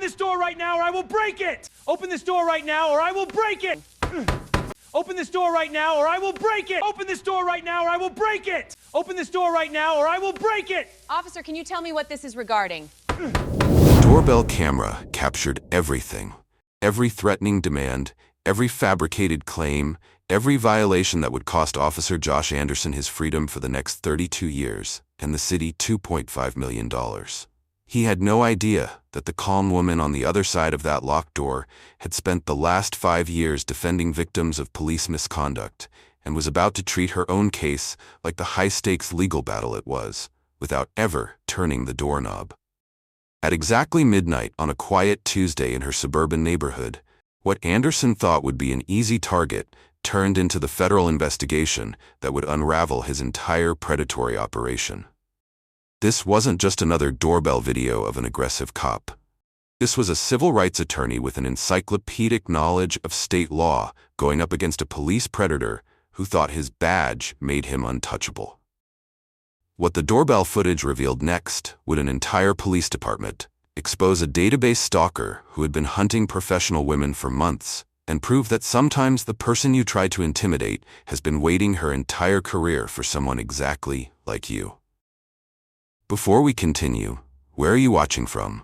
this door right now or I will break it! Open this door right now or I will break it! Open this door right now or I will break it! Open this door right now or I will break it! Open this door right now or I will break it! Officer, can you tell me what this is regarding? The doorbell camera captured everything. Every threatening demand, every fabricated claim, every violation that would cost Officer Josh Anderson his freedom for the next 32 years, and the city $2.5 million. He had no idea that the calm woman on the other side of that locked door had spent the last 5 years defending victims of police misconduct and was about to treat her own case like the high-stakes legal battle it was, without ever turning the doorknob. At exactly midnight on a quiet Tuesday in her suburban neighborhood, what Anderson thought would be an easy target turned into the federal investigation that would unravel his entire predatory operation. This wasn't just another doorbell video of an aggressive cop. This was a civil rights attorney with an encyclopedic knowledge of state law going up against a police predator who thought his badge made him untouchable. What the doorbell footage revealed next would an entire police department expose a database stalker who had been hunting professional women for months and prove that sometimes the person you try to intimidate has been waiting her entire career for someone exactly like you. Before we continue, where are you watching from?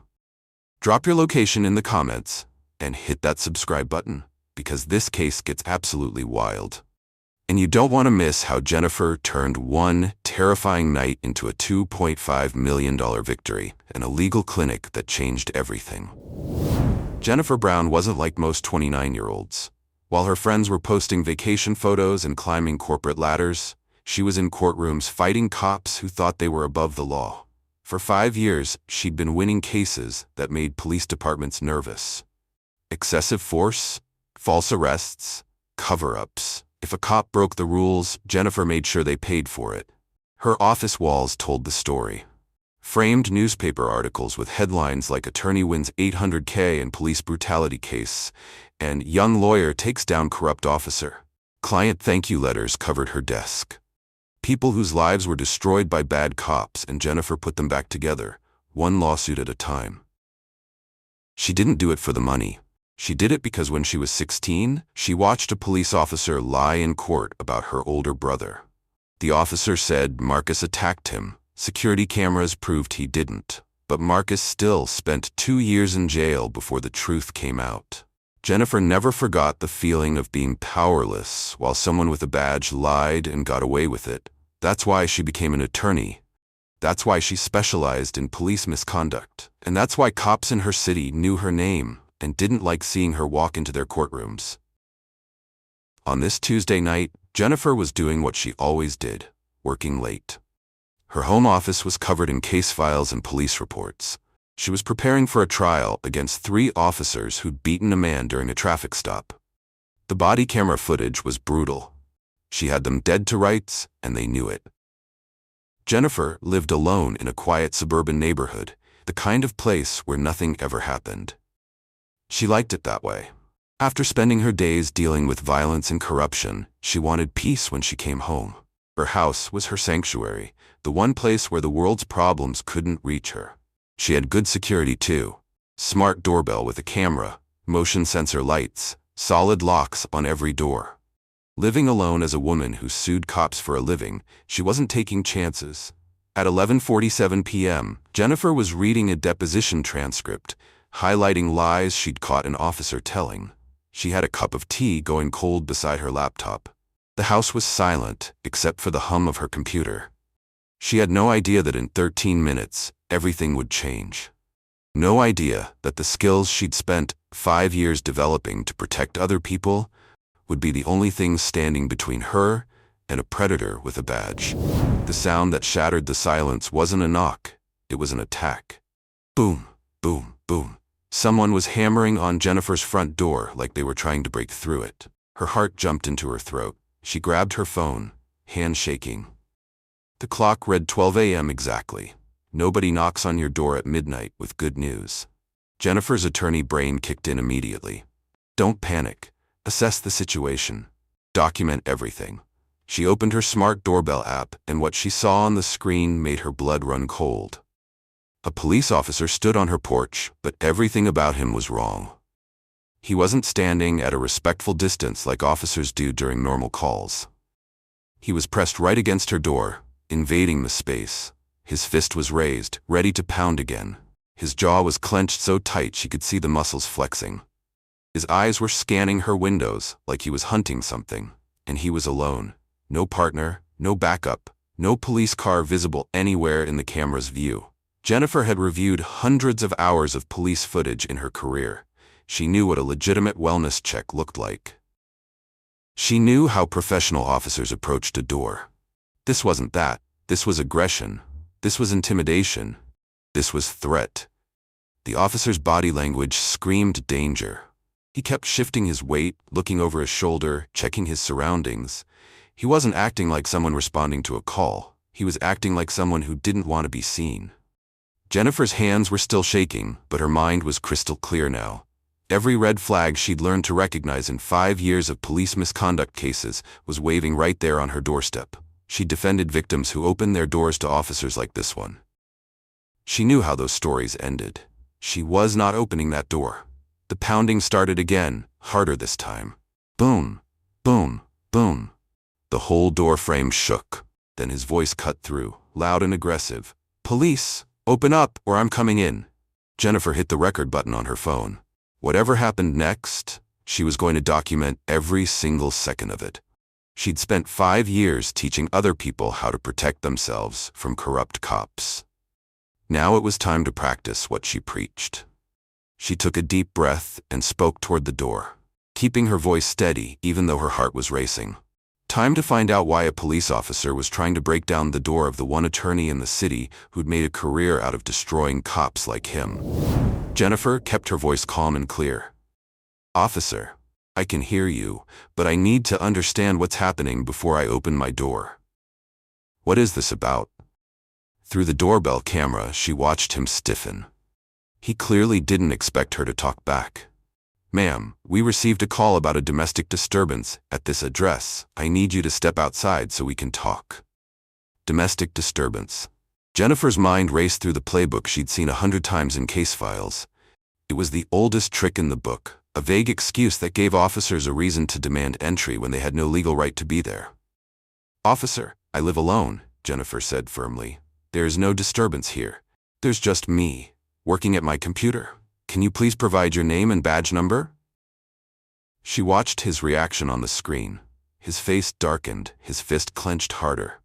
Drop your location in the comments and hit that subscribe button because this case gets absolutely wild. And you don't want to miss how Jennifer turned one terrifying night into a $2.5 million victory and a legal clinic that changed everything. Jennifer Brown wasn't like most 29-year-olds. While her friends were posting vacation photos and climbing corporate ladders, she was in courtrooms fighting cops who thought they were above the law. For 5 years, she'd been winning cases that made police departments nervous. Excessive force, false arrests, cover-ups. If a cop broke the rules, Jennifer made sure they paid for it. Her office walls told the story. Framed newspaper articles with headlines like "Attorney wins $800K in police brutality case" and "Young lawyer takes down corrupt officer." Client thank you letters covered her desk. People whose lives were destroyed by bad cops, and Jennifer put them back together, one lawsuit at a time. She didn't do it for the money. She did it because when she was 16, she watched a police officer lie in court about her older brother. The officer said Marcus attacked him. Security cameras proved he didn't. But Marcus still spent 2 years in jail before the truth came out. Jennifer never forgot the feeling of being powerless while someone with a badge lied and got away with it. That's why she became an attorney. That's why she specialized in police misconduct. And that's why cops in her city knew her name and didn't like seeing her walk into their courtrooms. On this Tuesday night, Jennifer was doing what she always did, working late. Her home office was covered in case files and police reports. She was preparing for a trial against 3 officers who'd beaten a man during a traffic stop. The body camera footage was brutal. She had them dead to rights, and they knew it. Jennifer lived alone in a quiet suburban neighborhood, the kind of place where nothing ever happened. She liked it that way. After spending her days dealing with violence and corruption, she wanted peace when she came home. Her house was her sanctuary, the one place where the world's problems couldn't reach her. She had good security too. Smart doorbell with a camera, motion sensor lights, solid locks on every door. Living alone as a woman who sued cops for a living, she wasn't taking chances. At 11:47 p.m., Jennifer was reading a deposition transcript, highlighting lies she'd caught an officer telling. She had a cup of tea going cold beside her laptop. The house was silent, except for the hum of her computer. She had no idea that in 13 minutes, everything would change. No idea that the skills she'd spent 5 years developing to protect other people would be the only thing standing between her and a predator with a badge. The sound that shattered the silence wasn't a knock, it was an attack. Boom, boom, boom. Someone was hammering on Jennifer's front door like they were trying to break through it. Her heart jumped into her throat. She grabbed her phone, hand shaking. The clock read 12 a.m. exactly. Nobody knocks on your door at midnight with good news. Jennifer's attorney brain kicked in immediately. Don't panic. Assess the situation. Document everything. She opened her smart doorbell app, and what she saw on the screen made her blood run cold. A police officer stood on her porch, but everything about him was wrong. He wasn't standing at a respectful distance like officers do during normal calls. He was pressed right against her door, invading the space. His fist was raised, ready to pound again. His jaw was clenched so tight she could see the muscles flexing. His eyes were scanning her windows like he was hunting something, and he was alone. No partner, no backup, no police car visible anywhere in the camera's view. Jennifer had reviewed hundreds of hours of police footage in her career. She knew what a legitimate wellness check looked like. She knew how professional officers approached a door. This wasn't that. This was aggression. This was intimidation. This was threat. The officer's body language screamed danger. He kept shifting his weight, looking over his shoulder, checking his surroundings. He wasn't acting like someone responding to a call. He was acting like someone who didn't want to be seen. Jennifer's hands were still shaking, but her mind was crystal clear now. Every red flag she'd learned to recognize in 5 years of police misconduct cases was waving right there on her doorstep. She defended victims who opened their doors to officers like this one. She knew how those stories ended. She was not opening that door. The pounding started again, harder this time. Boom, boom, boom. The whole door frame shook. Then his voice cut through, loud and aggressive. "Police, open up or I'm coming in." Jennifer hit the record button on her phone. Whatever happened next, she was going to document every single second of it. She'd spent 5 years teaching other people how to protect themselves from corrupt cops. Now it was time to practice what she preached. She took a deep breath and spoke toward the door, keeping her voice steady even though her heart was racing. Time to find out why a police officer was trying to break down the door of the one attorney in the city who'd made a career out of destroying cops like him. Jennifer kept her voice calm and clear. "Officer, I can hear you, but I need to understand what's happening before I open my door." "What is this about?" Through the doorbell camera, she watched him stiffen. He clearly didn't expect her to talk back. "Ma'am, we received a call about a domestic disturbance at this address. I need you to step outside so we can talk." Domestic disturbance. Jennifer's mind raced through the playbook she'd seen 100 times in case files. It was the oldest trick in the book, a vague excuse that gave officers a reason to demand entry when they had no legal right to be there. "Officer, I live alone," Jennifer said firmly. "There is no disturbance here. There's just me, working at my computer. Can you please provide your name and badge number?" She watched his reaction on the screen. His face darkened, his fist clenched harder.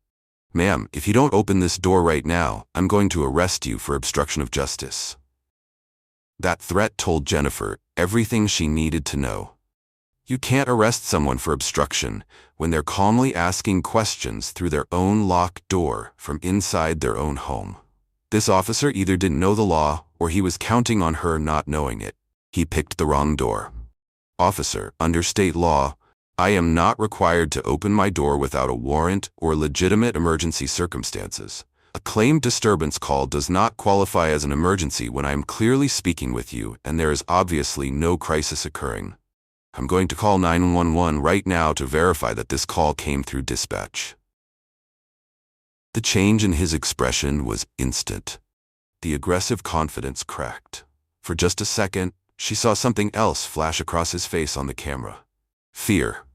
"Ma'am, if you don't open this door right now, I'm going to arrest you for obstruction of justice." That threat told Jennifer everything she needed to know. You can't arrest someone for obstruction when they're calmly asking questions through their own locked door from inside their own home. This officer either didn't know the law or he was counting on her not knowing it. He picked the wrong door. "Officer, under state law, I am not required to open my door without a warrant or legitimate emergency circumstances. A claimed disturbance call does not qualify as an emergency when I am clearly speaking with you and there is obviously no crisis occurring. I'm going to call 911 right now to verify that this call came through dispatch." The change in his expression was instant. The aggressive confidence cracked. For just a second, she saw something else flash across his face on the camera. Fear.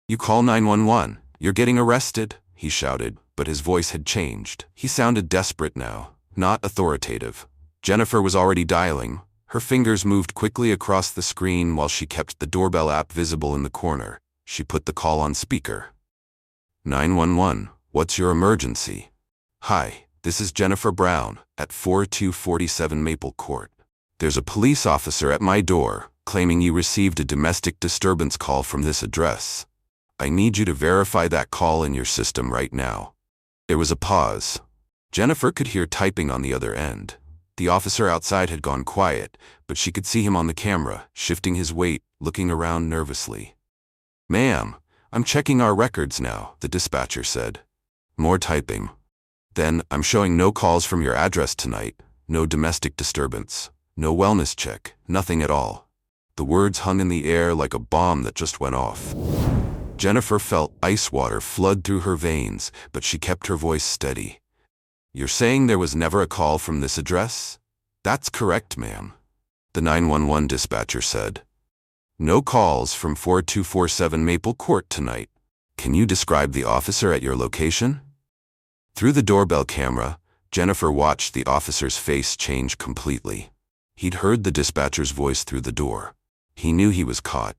"You call 911. You're getting arrested," he shouted, but his voice had changed. He sounded desperate now, not authoritative. Jennifer was already dialing. Her fingers moved quickly across the screen while she kept the doorbell app visible in the corner. She put the call on speaker. 911, what's your emergency? "Hi, this is Jennifer Brown at 4247 Maple Court. There's a police officer at my door claiming you received a domestic disturbance call from this address. I need you to verify that call in your system right now." There was a pause. Jennifer could hear typing on the other end. The officer outside had gone quiet, but she could see him on the camera, shifting his weight, looking around nervously. "Ma'am, I'm checking our records now," the dispatcher said. More typing. "Then, I'm showing no calls from your address tonight, no domestic disturbance, no wellness check, nothing at all." The words hung in the air like a bomb that just went off. Jennifer felt ice water flood through her veins, but she kept her voice steady. You're saying there was never a call from this address? That's correct, ma'am, the 911 dispatcher said. No calls from 4247 Maple Court tonight. Can you describe the officer at your location? Through the doorbell camera, Jennifer watched the officer's face change completely. He'd heard the dispatcher's voice through the door. He knew he was caught.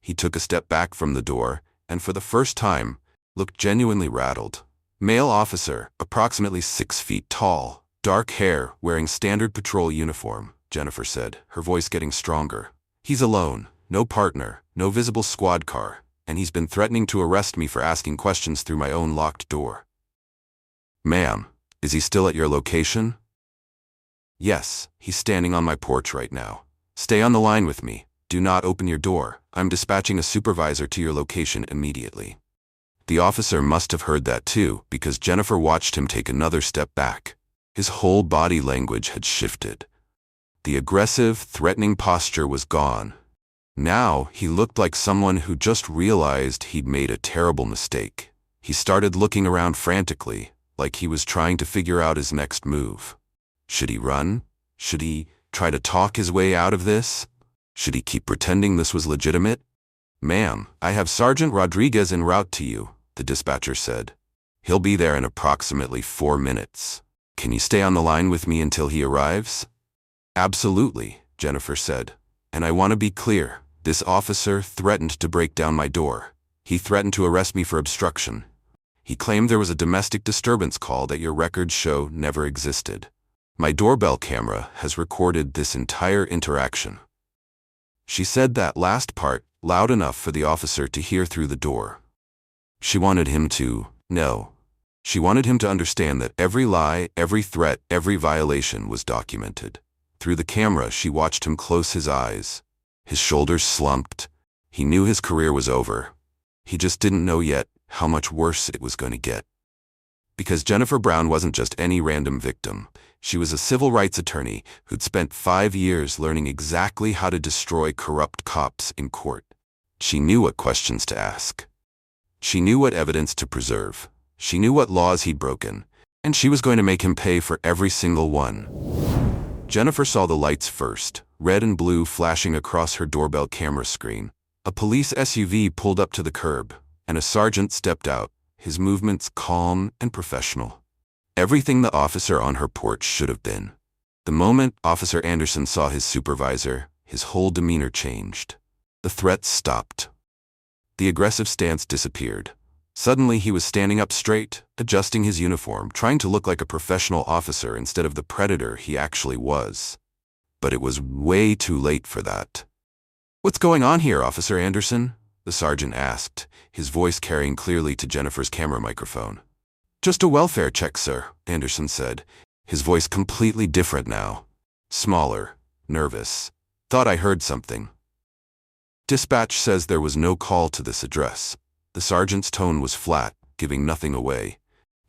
He took a step back from the door, and for the first time, looked genuinely rattled. Male officer, approximately 6 feet tall, dark hair, wearing standard patrol uniform, Jennifer said, her voice getting stronger. He's alone, no partner, no visible squad car, and he's been threatening to arrest me for asking questions through my own locked door. Ma'am, is he still at your location? Yes, he's standing on my porch right now. Stay on the line with me. Do not open your door. I'm dispatching a supervisor to your location immediately. The officer must have heard that too, because Jennifer watched him take another step back. His whole body language had shifted. The aggressive, threatening posture was gone. Now, he looked like someone who just realized he'd made a terrible mistake. He started looking around frantically, like he was trying to figure out his next move. Should he run? Should he try to talk his way out of this? Should he keep pretending this was legitimate? Ma'am, I have Sergeant Rodriguez en route to you, the dispatcher said. He'll be there in approximately 4 minutes. Can you stay on the line with me until he arrives? Absolutely, Jennifer said. And I want to be clear, this officer threatened to break down my door. He threatened to arrest me for obstruction. He claimed there was a domestic disturbance call that your records show never existed. My doorbell camera has recorded this entire interaction. She said that last part loud enough for the officer to hear through the door. She wanted him to know. She wanted him to understand that every lie, every threat, every violation was documented. Through the camera, she watched him close his eyes. His shoulders slumped. He knew his career was over. He just didn't know yet how much worse it was going to get. Because Jennifer Brown wasn't just any random victim. She was a civil rights attorney who'd spent 5 years learning exactly how to destroy corrupt cops in court. She knew what questions to ask. She knew what evidence to preserve. She knew what laws he'd broken, and she was going to make him pay for every single one. Jennifer saw the lights first, red and blue flashing across her doorbell camera screen. A police SUV pulled up to the curb, and a sergeant stepped out, his movements calm and professional. Everything the officer on her porch should have been. The moment Officer Anderson saw his supervisor, his whole demeanor changed. The threats stopped. The aggressive stance disappeared. Suddenly he was standing up straight, adjusting his uniform, trying to look like a professional officer instead of the predator he actually was. But it was way too late for that. "What's going on here, Officer Anderson?" the sergeant asked, his voice carrying clearly to Jennifer's camera microphone. "Just a welfare check, sir," Anderson said, his voice completely different now. Smaller, nervous. "Thought I heard something." "Dispatch says there was no call to this address." The sergeant's tone was flat, giving nothing away.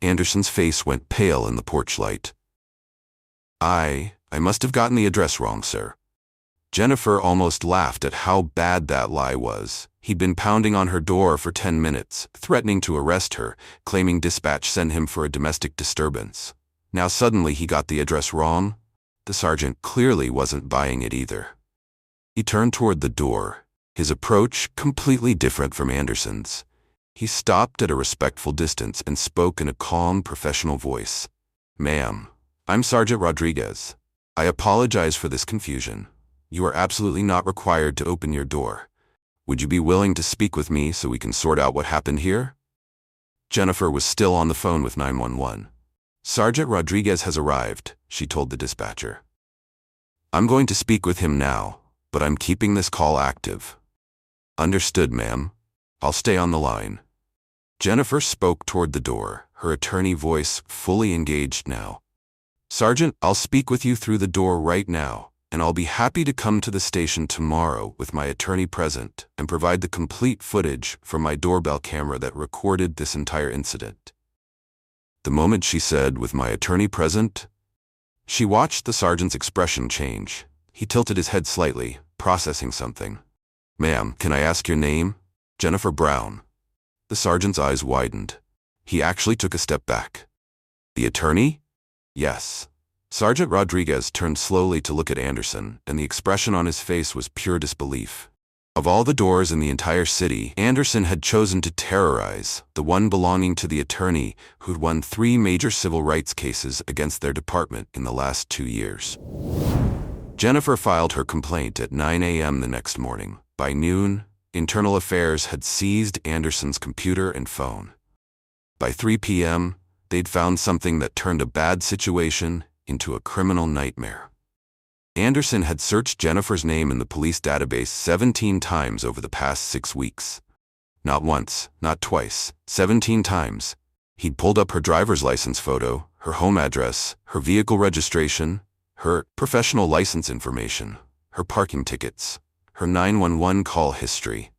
Anderson's face went pale in the porch light. I must have gotten the address wrong, sir." Jennifer almost laughed at how bad that lie was. He'd been pounding on her door for 10 minutes, threatening to arrest her, claiming dispatch sent him for a domestic disturbance. Now suddenly he got the address wrong? The sergeant clearly wasn't buying it either. He turned toward the door, his approach completely different from Anderson's. He stopped at a respectful distance and spoke in a calm, professional voice. "Ma'am, I'm Sergeant Rodriguez. I apologize for this confusion. You are absolutely not required to open your door. Would you be willing to speak with me so we can sort out what happened here?" Jennifer was still on the phone with 911. "Sergeant Rodriguez has arrived," she told the dispatcher. "I'm going to speak with him now, but I'm keeping this call active." "Understood, ma'am. I'll stay on the line." Jennifer spoke toward the door, her attorney voice fully engaged now. "Sergeant, I'll speak with you through the door right now, and I'll be happy to come to the station tomorrow with my attorney present and provide the complete footage from my doorbell camera that recorded this entire incident." The moment she said, "with my attorney present," she watched the sergeant's expression change. He tilted his head slightly, processing something. "Ma'am, can I ask your name?" "Jennifer Brown." The sergeant's eyes widened. He actually took a step back. The attorney? Yes. Sergeant Rodriguez turned slowly to look at Anderson, and the expression on his face was pure disbelief. Of all the doors in the entire city, Anderson had chosen to terrorize the one belonging to the attorney who'd won 3 major civil rights cases against their department in the last 2 years. Jennifer filed her complaint at 9 a.m. the next morning. By noon, Internal Affairs had seized Anderson's computer and phone. By 3 p.m., they'd found something that turned a bad situation into a criminal nightmare. Anderson had searched Jennifer's name in the police database 17 times over the past 6 weeks. Not once, not twice, 17 times. He'd pulled up her driver's license photo, her home address, her vehicle registration, her professional license information, her parking tickets, her 911 call history.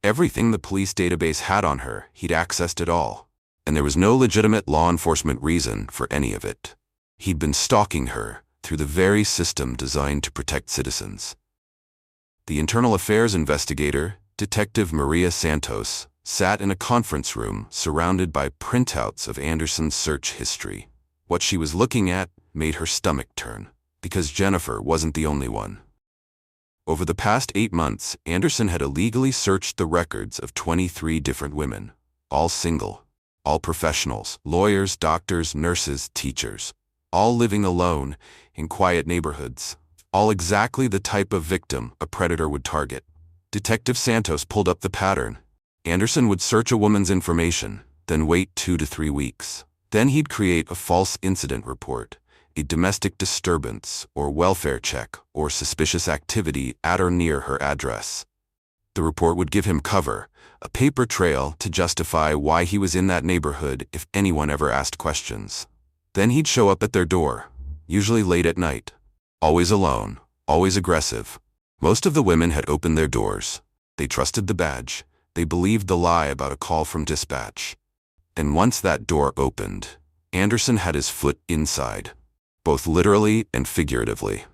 Everything the police database had on her, he'd accessed it all. And there was no legitimate law enforcement reason for any of it. He'd been stalking her through the very system designed to protect citizens. The Internal Affairs investigator, Detective Maria Santos, sat in a conference room surrounded by printouts of Anderson's search history. What she was looking at made her stomach turn, because Jennifer wasn't the only one. Over the past 8 months, Anderson had illegally searched the records of 23 different women, all single, all professionals, lawyers, doctors, nurses, teachers, all living alone in quiet neighborhoods, all exactly the type of victim a predator would target. Detective Santos pulled up the pattern. Anderson would search a woman's information, then wait 2 to 3 weeks. Then he'd create a false incident report, a domestic disturbance or welfare check or suspicious activity at or near her address. The report would give him cover, a paper trail to justify why he was in that neighborhood if anyone ever asked questions. Then he'd show up at their door, usually late at night. Always alone, always aggressive. Most of the women had opened their doors. They trusted the badge. They believed the lie about a call from dispatch. And once that door opened, Anderson had his foot inside, both literally and figuratively.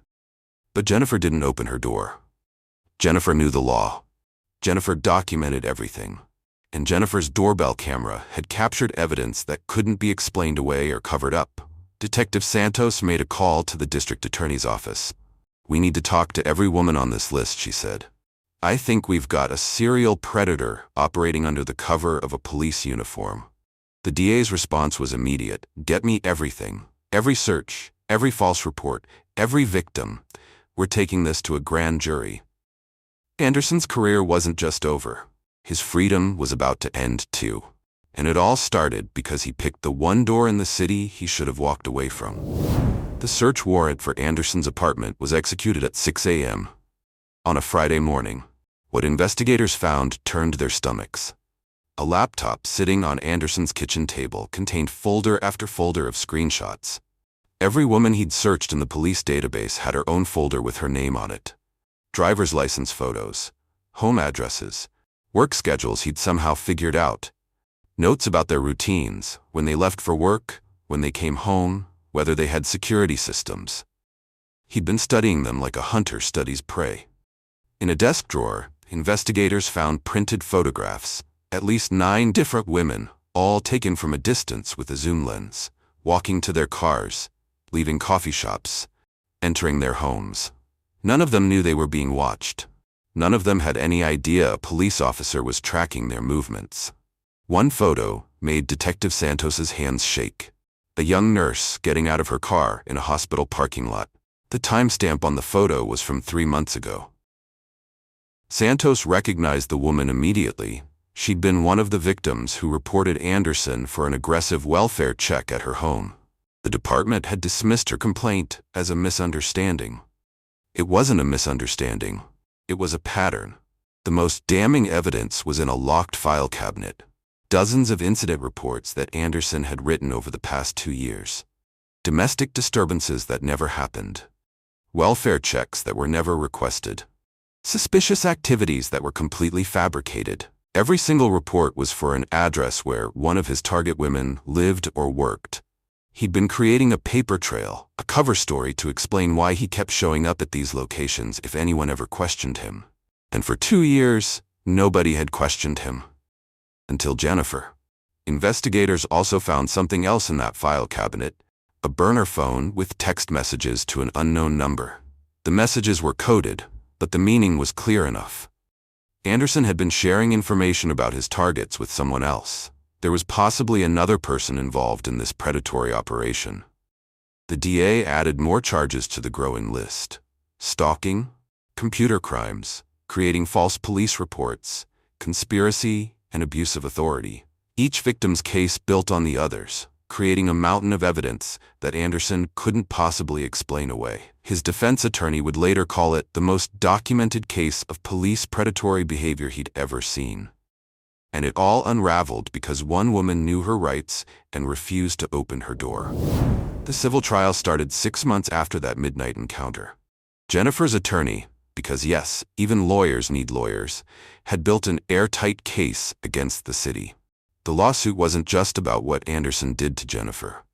But Jennifer didn't open her door. Jennifer knew the law. Jennifer documented everything. And Jennifer's doorbell camera had captured evidence that couldn't be explained away or covered up. Detective Santos made a call to the district attorney's office. "We need to talk to every woman on this list," she said. "I think we've got a serial predator operating under the cover of a police uniform." The DA's response was immediate. "Get me everything. Every search, every false report, every victim. We're taking this to a grand jury." Anderson's career wasn't just over. His freedom was about to end too. And it all started because he picked the one door in the city he should have walked away from. The search warrant for Anderson's apartment was executed at 6 a.m. on a Friday morning. What investigators found turned their stomachs. A laptop sitting on Anderson's kitchen table contained folder after folder of screenshots. Every woman he'd searched in the police database had her own folder with her name on it. Driver's license photos, home addresses, work schedules he'd somehow figured out, notes about their routines, when they left for work, when they came home, whether they had security systems. He'd been studying them like a hunter studies prey. In a desk drawer, investigators found printed photographs, at least 9 different women, all taken from a distance with a zoom lens, walking to their cars, leaving coffee shops, entering their homes. None of them knew they were being watched. None of them had any idea a police officer was tracking their movements. One photo made Detective Santos's hands shake. A young nurse getting out of her car in a hospital parking lot. The timestamp on the photo was from 3 months ago. Santos recognized the woman immediately. She'd been one of the victims who reported Anderson for an aggressive welfare check at her home. The department had dismissed her complaint as a misunderstanding. It wasn't a misunderstanding. It was a pattern. The most damning evidence was in a locked file cabinet. Dozens of incident reports that Anderson had written over the past 2 years. Domestic disturbances that never happened. Welfare checks that were never requested. Suspicious activities that were completely fabricated. Every single report was for an address where one of his target women lived or worked. He'd been creating a paper trail, a cover story to explain why he kept showing up at these locations if anyone ever questioned him. And for 2 years, nobody had questioned him. Until Jennifer. Investigators also found something else in that file cabinet, a burner phone with text messages to an unknown number. The messages were coded, but the meaning was clear enough. Anderson had been sharing information about his targets with someone else. There was possibly another person involved in this predatory operation. The DA added more charges to the growing list: stalking, computer crimes, creating false police reports, conspiracy, and abuse of authority. Each victim's case built on the others, creating a mountain of evidence that Anderson couldn't possibly explain away. His defense attorney would later call it the most documented case of police predatory behavior he'd ever seen. And it all unraveled because one woman knew her rights and refused to open her door. The civil trial started 6 months after that midnight encounter. Jennifer's attorney, because yes, even lawyers need lawyers, had built an airtight case against the city. The lawsuit wasn't just about what Anderson did to Jennifer.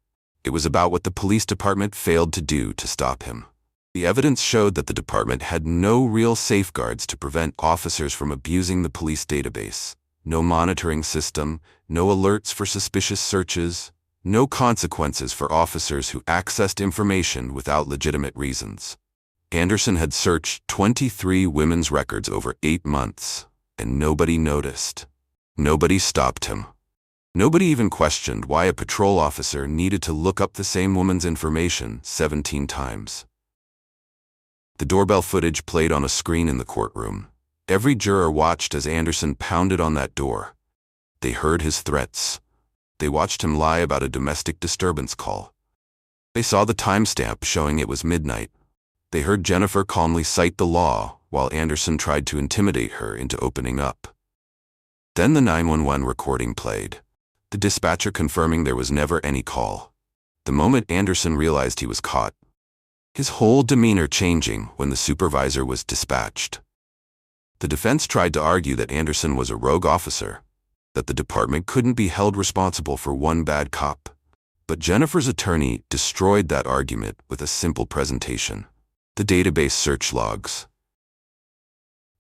It was about what the police department failed to do to stop him. The evidence showed that the department had no real safeguards to prevent officers from abusing the police database. No monitoring system, no alerts for suspicious searches, no consequences for officers who accessed information without legitimate reasons. Anderson had searched 23 women's records over 8 months, and nobody noticed. Nobody stopped him. Nobody even questioned why a patrol officer needed to look up the same woman's information 17 times. The doorbell footage played on a screen in the courtroom. Every juror watched as Anderson pounded on that door. They heard his threats. They watched him lie about a domestic disturbance call. They saw the timestamp showing it was midnight. They heard Jennifer calmly cite the law while Anderson tried to intimidate her into opening up. Then the 911 recording played, the dispatcher confirming there was never any call. The moment Anderson realized he was caught, his whole demeanor changing when the supervisor was dispatched. The defense tried to argue that Anderson was a rogue officer, that the department couldn't be held responsible for one bad cop. But Jennifer's attorney destroyed that argument with a simple presentation: the database search logs.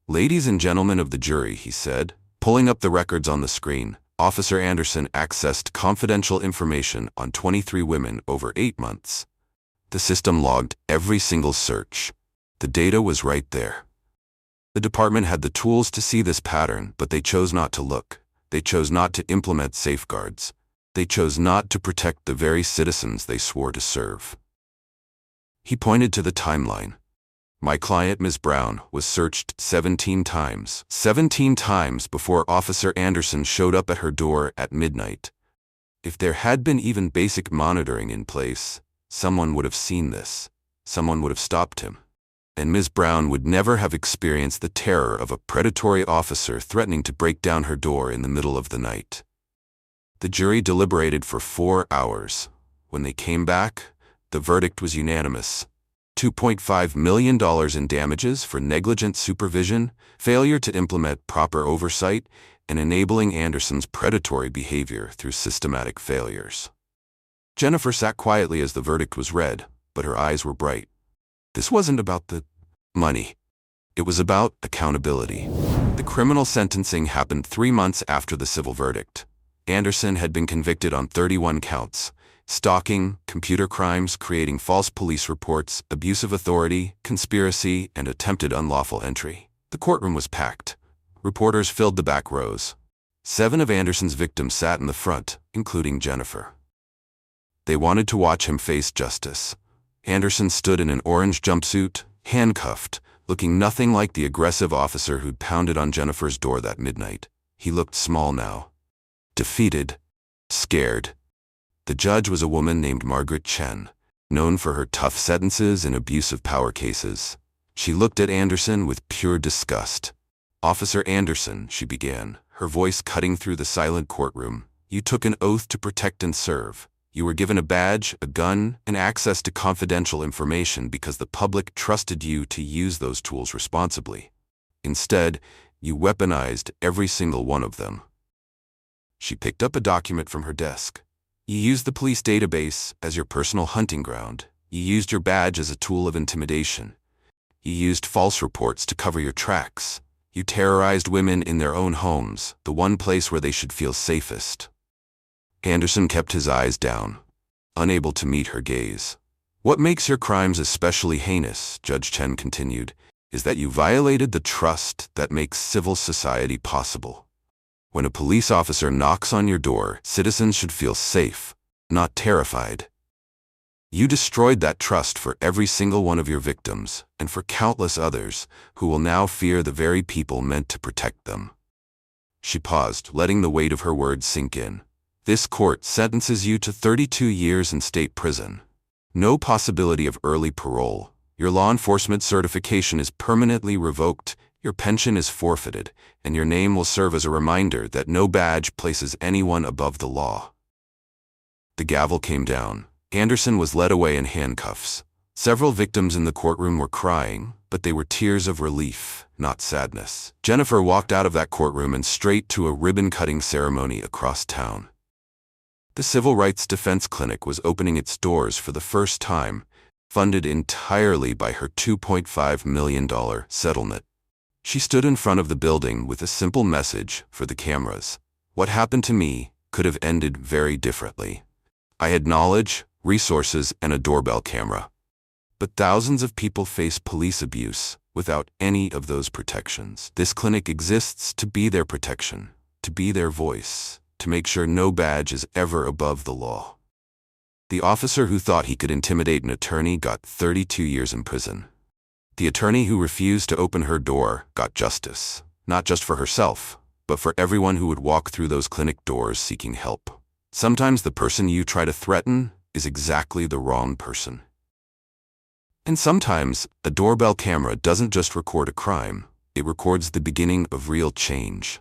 "Ladies and gentlemen of the jury," he said, pulling up the records on the screen, Officer Anderson accessed confidential information on 23 women over 8 months. The system logged every single search. The data was right there. The department had the tools to see this pattern, but they chose not to look. They chose not to implement safeguards. They chose not to protect the very citizens they swore to serve. He pointed to the timeline. My client, Ms. Brown, was searched 17 times. 17 times before Officer Anderson showed up at her door at midnight. If there had been even basic monitoring in place, someone would have seen this. Someone would have stopped him. And Ms. Brown would never have experienced the terror of a predatory officer threatening to break down her door in the middle of the night. The jury deliberated for 4 hours. When they came back, the verdict was unanimous. $2.5 million in damages for negligent supervision, failure to implement proper oversight, and enabling Anderson's predatory behavior through systematic failures. Jennifer sat quietly as the verdict was read, but her eyes were bright. This wasn't about the money. It was about accountability. The criminal sentencing happened 3 months after the civil verdict. Anderson had been convicted on 31 counts: stalking, computer crimes, creating false police reports, abuse of authority, conspiracy, and attempted unlawful entry. The courtroom was packed. Reporters filled the back rows. 7 of Anderson's victims sat in the front, including Jennifer. They wanted to watch him face justice. Anderson stood in an orange jumpsuit, handcuffed, looking nothing like the aggressive officer who'd pounded on Jennifer's door that midnight. He looked small now. Defeated. Scared. The judge was a woman named Margaret Chen, known for her tough sentences in abuse of power cases. She looked at Anderson with pure disgust. "Officer Anderson," she began, her voice cutting through the silent courtroom, "you took an oath to protect and serve. You were given a badge, a gun, and access to confidential information because the public trusted you to use those tools responsibly. Instead, you weaponized every single one of them." She picked up a document from her desk. "You used the police database as your personal hunting ground. You used your badge as a tool of intimidation. You used false reports to cover your tracks. You terrorized women in their own homes, the one place where they should feel safest. Anderson kept his eyes down, unable to meet her gaze. What makes your crimes especially heinous, Judge Chen continued, is that you violated the trust that makes civil society possible. When a police officer knocks on your door, citizens should feel safe, not terrified. You destroyed that trust for every single one of your victims, and for countless others who will now fear the very people meant to protect them. She paused, letting the weight of her words sink in. This court sentences you to 32 years in state prison. No possibility of early parole. Your law enforcement certification is permanently revoked, your pension is forfeited, and your name will serve as a reminder that no badge places anyone above the law. The gavel came down. Anderson was led away in handcuffs. Several victims in the courtroom were crying, but they were tears of relief, not sadness. Jennifer walked out of that courtroom and straight to a ribbon-cutting ceremony across town. The Civil Rights Defense Clinic was opening its doors for the first time, funded entirely by her $2.5 million settlement. She stood in front of the building with a simple message for the cameras. What happened to me could have ended very differently. I had knowledge, resources, and a doorbell camera. But thousands of people face police abuse without any of those protections. This clinic exists to be their protection, to be their voice, to make sure no badge is ever above the law. The officer who thought he could intimidate an attorney got 32 years in prison. The attorney who refused to open her door got justice, not just for herself, but for everyone who would walk through those clinic doors seeking help. Sometimes the person you try to threaten is exactly the wrong person. And sometimes a doorbell camera doesn't just record a crime, it records the beginning of real change.